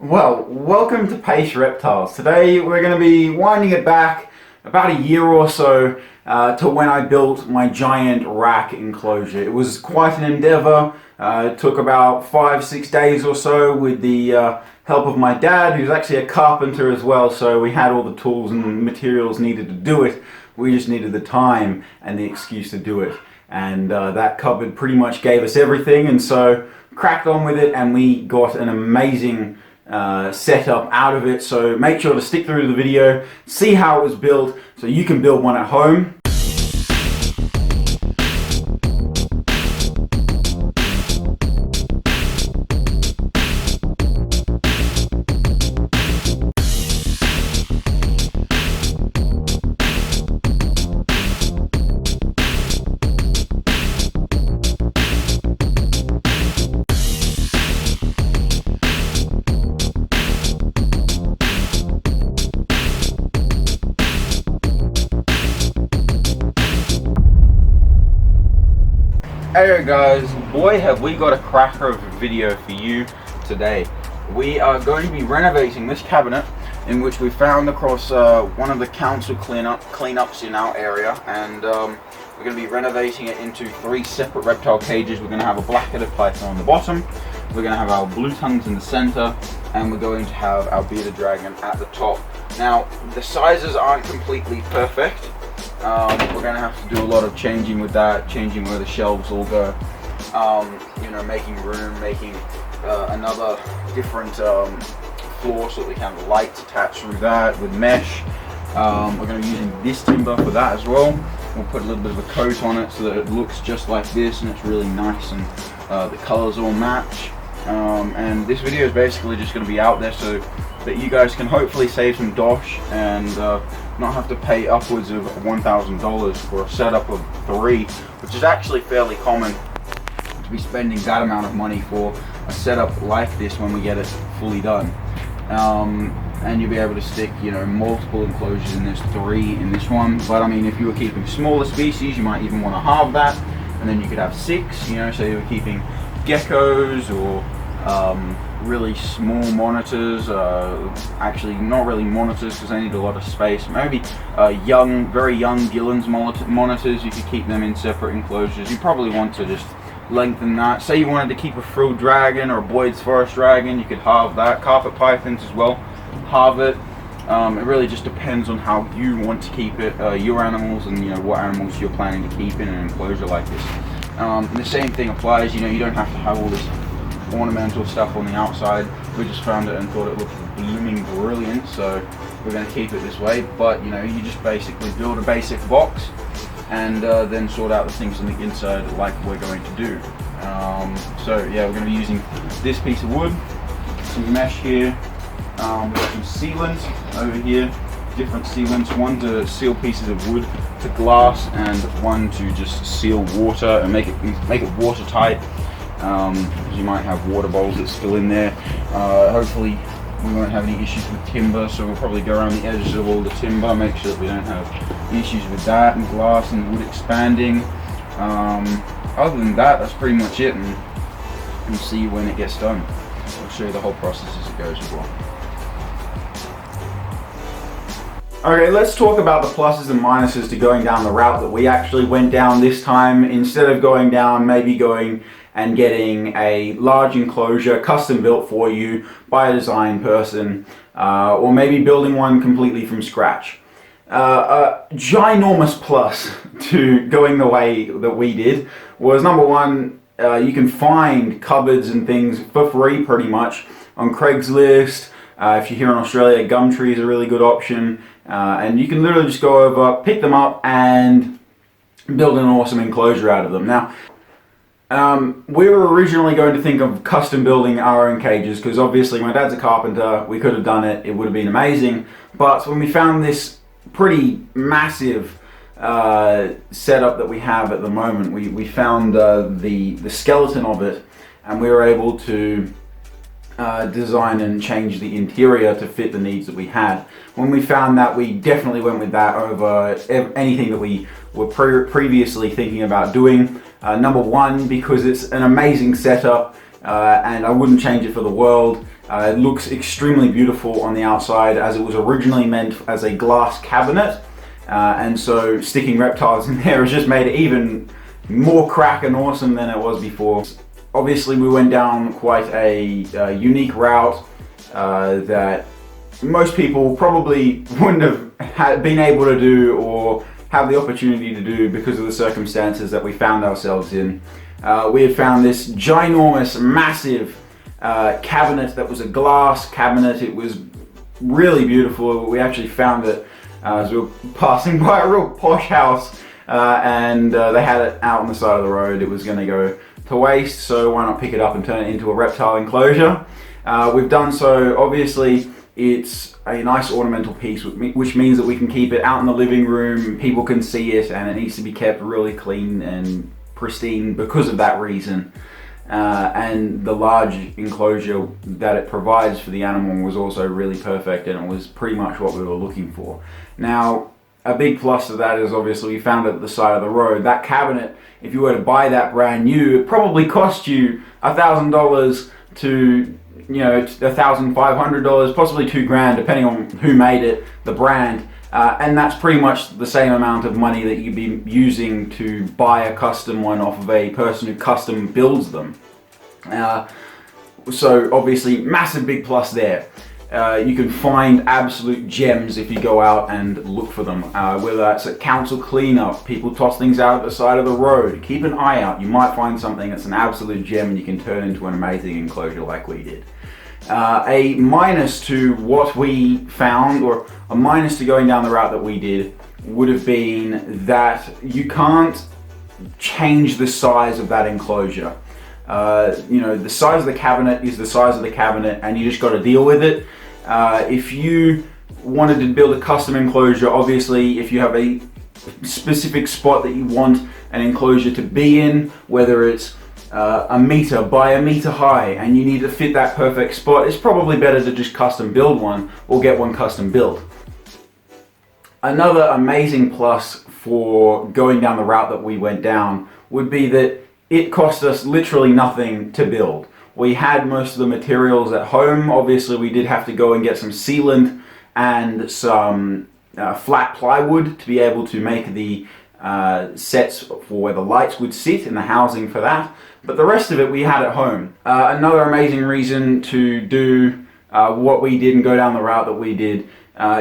Well, welcome to Pace Reptiles. Today we're going to be winding it back about a year or so to when I built my giant rack enclosure. It was quite an endeavor. It took about 5-6 days or so with the help of my dad, who's actually a carpenter as well, so we had all the tools and materials needed to do it. We just needed the time and the excuse to do it. And that cupboard pretty much gave us everything, and so cracked on with it, and we got an amazing setup out of it. So make sure to stick through the video, see how it was built, so you can build one at home. Hey guys, boy have we got a cracker of a video for you today. We are going to be renovating this cabinet, in which we found across one of the council cleanups in our area, and we're going to be renovating it into 3 separate reptile cages. We're going to have a black-headed python on the bottom, we're going to have our blue tongues in the center, and we're going to have our bearded dragon at the top. Now, the sizes aren't completely perfect. We're going to have to do a lot of changing with that, changing where the shelves all go, making room, making another different floor so that we can have lights attached through that with mesh. We're going to be using this timber for that as well. We'll put a little bit of a coat on it so that it looks just like this and it's really nice, and the colors all match. And this video is basically just going to be out there so that you guys can hopefully save some dosh and not have to pay upwards of $1,000 for a setup of 3, which is actually fairly common to be spending that amount of money for a setup like this when we get it fully done. And you'll be able to stick, multiple enclosures in this, 3 in this one. But I mean, if you were keeping smaller species, you might even want to halve that, and then you could have 6. So you were keeping geckos or really small monitors, actually not really monitors because they need a lot of space. Maybe very young Gillen's monitors, you could keep them in separate enclosures. You probably want to just lengthen that. Say you wanted to keep a frilled dragon or a Boyd's forest dragon, you could halve that. Carpet pythons as well, halve it. It really just depends on how you want to keep it, your animals, and what animals you're planning to keep in an enclosure like this. The same thing applies. You don't have to have all this ornamental stuff on the outside. We just found it and thought it looked blooming brilliant, so we're going to keep it this way. But you just basically build a basic box and then sort out the things on the inside like we're going to do. So yeah, we're going to be using this piece of wood, some mesh here, we've got some sealant over here, different sealants, one to seal pieces of wood to glass, and one to just seal water and make it watertight. Because you might have water bowls that spill in there. Hopefully we won't have any issues with timber, so we'll probably go around the edges of all the timber, make sure that we don't have issues with that, and glass and wood expanding. Other than that, that's pretty much it, and we'll see when it gets done. I'll show you the whole process as it goes as well. Okay, let's talk about the pluses and minuses to going down the route that we actually went down this time. Instead of maybe going and getting a large enclosure custom built for you by a design person, or maybe building one completely from scratch. A ginormous plus to going the way that we did was, number one, you can find cupboards and things for free pretty much on Craigslist. If you're here in Australia, Gumtree is a really good option, and you can literally just go over, pick them up, and build an awesome enclosure out of them. Now, we were originally going to think of custom building our own cages, because obviously my dad's a carpenter, we could have done it, it would have been amazing. But when we found this pretty massive setup that we have at the moment, we found the skeleton of it, and we were able to design and change the interior to fit the needs that we had. When we found that, we definitely went with that over anything that we were previously thinking about doing. Number one, because it's an amazing setup, and I wouldn't change it for the world. It looks extremely beautiful on the outside, as it was originally meant as a glass cabinet, and so sticking reptiles in there has just made it even more crack and awesome than it was before. Obviously we went down quite a unique route that most people probably wouldn't have been able to do or have the opportunity to do because of the circumstances that we found ourselves in. We had found this ginormous, massive cabinet that was a glass cabinet. It was really beautiful. We actually found it as we were passing by a real posh house, and they had it out on the side of the road. It was going to go to waste, so why not pick it up and turn it into a reptile enclosure? We've done so. Obviously it's a nice ornamental piece, which means that we can keep it out in the living room, people can see it, and it needs to be kept really clean and pristine because of that reason. And the large enclosure that it provides for the animal was also really perfect, and it was pretty much what we were looking for. Now, a big plus to that is obviously we found it at the side of the road. That cabinet, if you were to buy that brand new, it probably cost you $1,000 to $1,500, possibly $2,000, depending on who made it, the brand. And that's pretty much the same amount of money that you'd be using to buy a custom one off of a person who custom builds them. So obviously, massive big plus there. You can find absolute gems if you go out and look for them. Whether that's a council cleanup, people toss things out at the side of the road. Keep an eye out. You might find something that's an absolute gem and you can turn into an amazing enclosure like we did. A minus to what we found, or a minus to going down the route that we did, would have been that you can't change the size of that enclosure. The size of the cabinet is the size of the cabinet, and you just got to deal with it. If you wanted to build a custom enclosure, obviously if you have a specific spot that you want an enclosure to be in, whether it's a meter by a meter high and you need to fit that perfect spot, it's probably better to just custom build one or get one custom built. Another amazing plus for going down the route that we went down would be that it cost us literally nothing to build. We had most of the materials at home. Obviously we did have to go and get some sealant and some flat plywood to be able to make the sets for where the lights would sit and the housing for that. But the rest of it we had at home. Another amazing reason to do what we did and go down the route that we did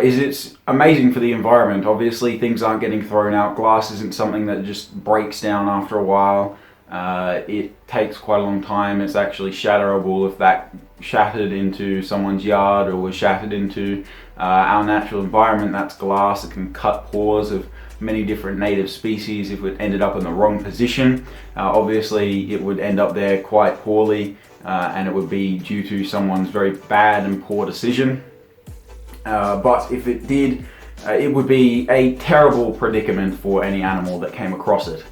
is it's amazing for the environment. Obviously things aren't getting thrown out. Glass isn't something that just breaks down after a while. It takes quite a long time. It's actually shatterable if that shattered into someone's yard or was shattered into our natural environment. That's glass. It can cut pores of many different native species if it ended up in the wrong position. Obviously it would end up there quite poorly, and it would be due to someone's very bad and poor decision. But if it did, it would be a terrible predicament for any animal that came across it.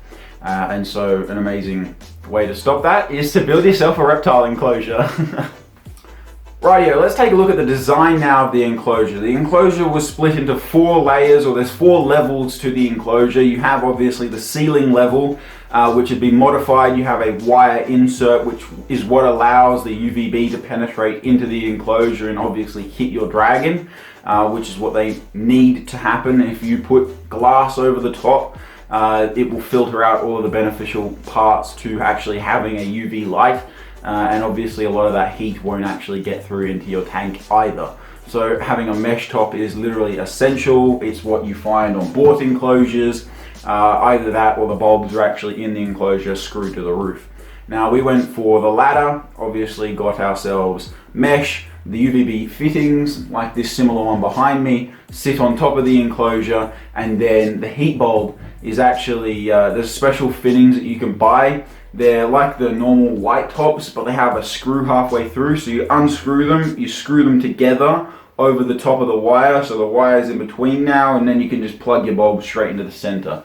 And so an amazing way to stop that is to build yourself a reptile enclosure. Rightio, let's take a look at the design now of the enclosure. The enclosure was split into 4 layers, or there's 4 levels to the enclosure. You have obviously the ceiling level, which would be modified. You have a wire insert, which is what allows the UVB to penetrate into the enclosure and obviously hit your dragon, which is what they need to happen. If you put glass over the top, it will filter out all of the beneficial parts to actually having a UV light. And obviously a lot of that heat won't actually get through into your tank either. So having a mesh top is literally essential. It's what you find on bought enclosures. Either that or the bulbs are actually in the enclosure screwed to the roof. Now we went for the latter, obviously got ourselves mesh. The UVB fittings, like this similar one behind me, sit on top of the enclosure, and then the heat bulb is actually, there's special fittings that you can buy. They're like the normal white tops, but they have a screw halfway through, so you unscrew them, you screw them together over the top of the wire, so the wire's in between now, and then you can just plug your bulb straight into the center,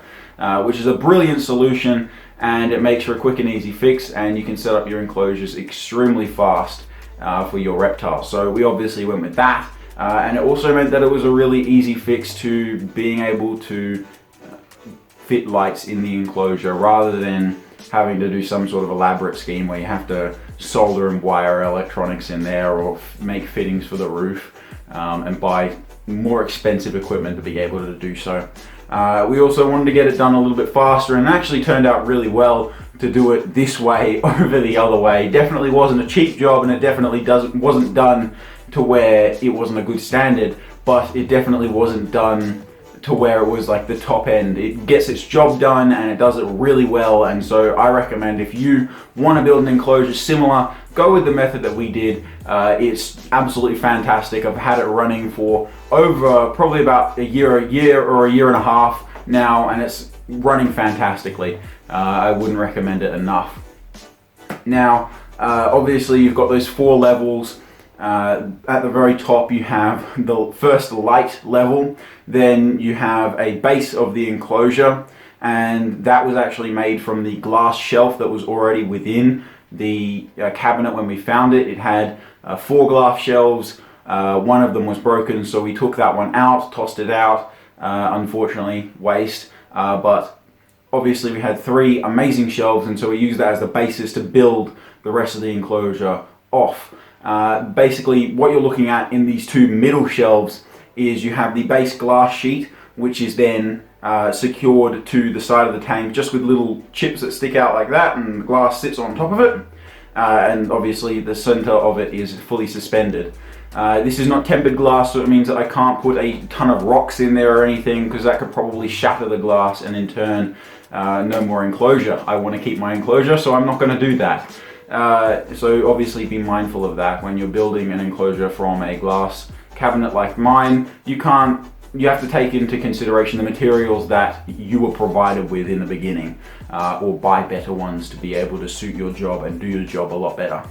which is a brilliant solution, and it makes for a quick and easy fix, and you can set up your enclosures extremely fast for your reptile. So we obviously went with that, and it also meant that it was a really easy fix to being able to fit lights in the enclosure rather than having to do some sort of elaborate scheme where you have to solder and wire electronics in there, or make fittings for the roof, and buy more expensive equipment to be able to do so. We also wanted to get it done a little bit faster, and it actually turned out really well to do it this way over the other way. Definitely wasn't a cheap job, and it definitely wasn't done to where it wasn't a good standard, but it definitely wasn't done to where it was like the top end. It gets its job done and it does it really well, and so I recommend if you want to build an enclosure similar, go with the method that we did. It's absolutely fantastic. I've had it running for over probably about a year or a year and a half now, and it's running fantastically. I wouldn't recommend it enough. Now, obviously you've got those 4 levels. At the very top you have the first light level, then you have a base of the enclosure, and that was actually made from the glass shelf that was already within the cabinet when we found it. It had 4 glass shelves. One of them was broken, so we took that one out, tossed it out, unfortunately waste, but obviously we had 3 amazing shelves, and so we used that as the basis to build the rest of the enclosure off. Basically what you're looking at in these 2 middle shelves is you have the base glass sheet, which is then secured to the side of the tank just with little chips that stick out like that, and the glass sits on top of it, and obviously the center of it is fully suspended. This is not tempered glass, so it means that I can't put a ton of rocks in there or anything, because that could probably shatter the glass and in turn no more enclosure. I want to keep my enclosure, so I'm not going to do that. So obviously be mindful of that when you're building an enclosure from a glass cabinet like mine. You have to take into consideration the materials that you were provided with in the beginning, or buy better ones to be able to suit your job and do your job a lot better.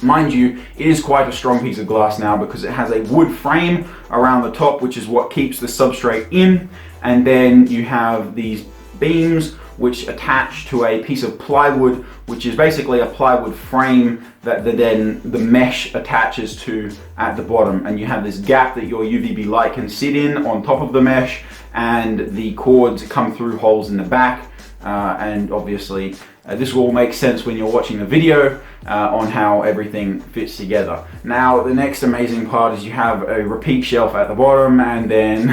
Mind you, it is quite a strong piece of glass now because it has a wood frame around the top, which is what keeps the substrate in, and then you have these beams which attach to a piece of plywood, which is basically a plywood frame that then the mesh attaches to at the bottom, and you have this gap that your UVB light can sit in on top of the mesh, and the cords come through holes in the back, and obviously this will all make sense when you're watching the video on how everything fits together. Now the next amazing part is you have a repeat shelf at the bottom, and then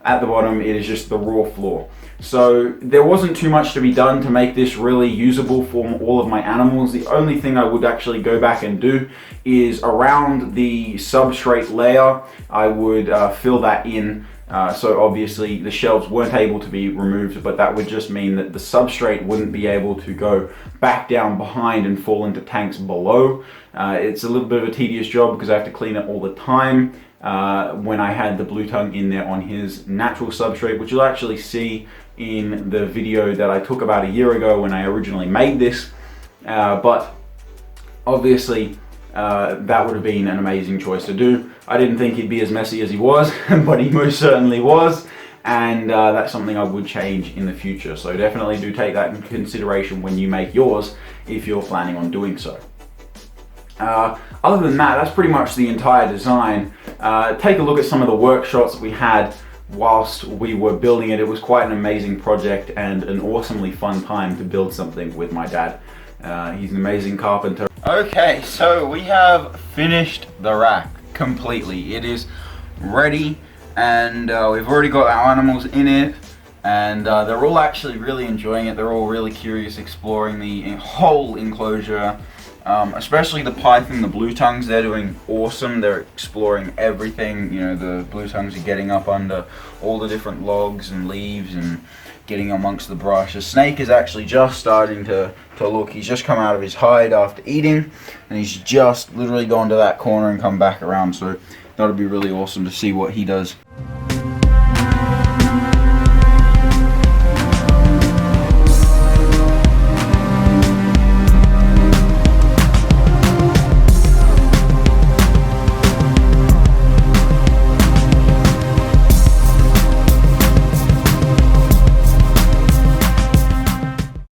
at the bottom it is just the raw floor. So there wasn't too much to be done to make this really usable for all of my animals. The only thing I would actually go back and do is around the substrate layer, I would fill that in. So obviously the shelves weren't able to be removed, but that would just mean that the substrate wouldn't be able to go back down behind and fall into tanks below. It's a little bit of a tedious job because I have to clean it all the time. When I had the blue tongue in there on his natural substrate, which you'll actually see in the video that I took about a year ago when I originally made this, but obviously that would have been an amazing choice to do. I didn't think he'd be as messy as he was, but he most certainly was, and that's something I would change in the future. So definitely do take that into consideration when you make yours, if you're planning on doing so. Other than that, that's pretty much the entire design. Take a look at some of the work shots we had whilst we were building it. It was quite an amazing project and an awesomely fun time to build something with my dad. He's an amazing carpenter. Okay, so we have finished the rack completely. It is ready, and we've already got our animals in it, and they're all actually really enjoying it. They're all really curious, exploring the whole enclosure. Especially the python, the blue tongues, they're doing awesome. They're exploring everything. You know, the blue tongues are getting up under all the different logs and leaves and getting amongst the brush. The snake is actually just starting to look. He's just come out of his hide after eating, and he's just literally gone to that corner and come back around. So that'll be really awesome to see what he does.